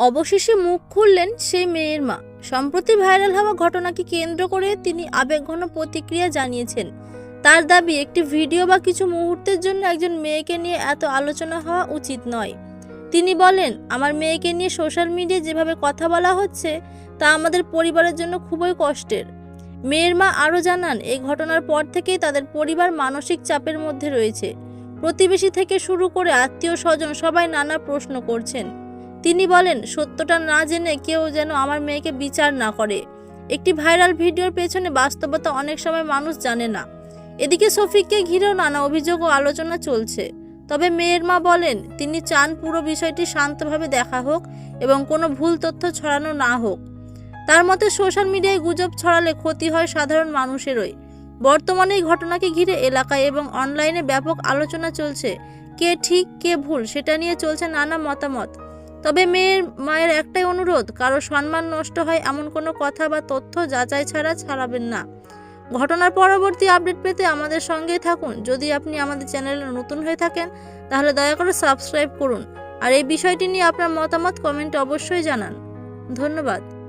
অবশেষে মুখ খুললেন সেই মেয়ের মা। সম্প্রতি ভাইরাল হওয়া ঘটনাকে কেন্দ্র করে তিনি আবেগঘন প্রতিক্রিয়া জানিয়েছেন। তার দাবি, একটি ভিডিও বা কিছু মুহূর্তের জন্য একজন মেয়েকে নিয়ে এত আলোচনা হওয়া উচিত নয়। তিনি বলেন, আমার মেয়েকে নিয়ে সোশ্যাল মিডিয়ায় যেভাবে কথা বলা হচ্ছে তা আমাদের পরিবারের জন্য খুবই কষ্টের। মেয়ের মা আরও জানান, এই ঘটনার পর থেকেই তাদের পরিবার মানসিক চাপের মধ্যে রয়েছে। প্রতিবেশী থেকে শুরু করে আত্মীয় স্বজন সবাই নানা প্রশ্ন করছেন। তিনি বলেন, সত্যটা না জেনে কেউ যেন আমার মেয়েকে বিচার না করে। একটি ভাইরাল ভিডিওর পেছনে বাস্তবতা অনেক সময় মানুষ জানে না। এদিকে শফিককে ঘিরেও নানা অভিযোগ ও আলোচনা চলছে। তবে মেয়ের মা বলেন, তিনি চান পুরো বিষয়টি শান্তভাবে দেখা হোক এবং কোনো ভুল তথ্য ছড়ানো না হোক। তার মতে, সোশ্যাল মিডিয়ায় গুজব ছড়ালে ক্ষতি হয় সাধারণ মানুষেরই। বর্তমানে এই ঘটনাকে ঘিরে এলাকায় এবং অনলাইনে ব্যাপক আলোচনা চলছে। কে ঠিক কে ভুল সেটা নিয়ে চলছে নানা মতামত। তবে মেয়ের মায়ের একটাই অনুরোধ, কারো সম্মান নষ্ট হয় এমন কোনো কথা বা তথ্য যাচাই ছাড়া ছাড়াবেন না। ঘটনার পরবর্তী আপডেট পেতে আমাদের সঙ্গেই থাকুন। যদি আপনি আমাদের চ্যানেলে নতুন হয়ে থাকেন তাহলে দয়া করে সাবস্ক্রাইব করুন। আর এই বিষয়টি নিয়ে আপনার মতামত কমেন্টে অবশ্যই জানান। ধন্যবাদ।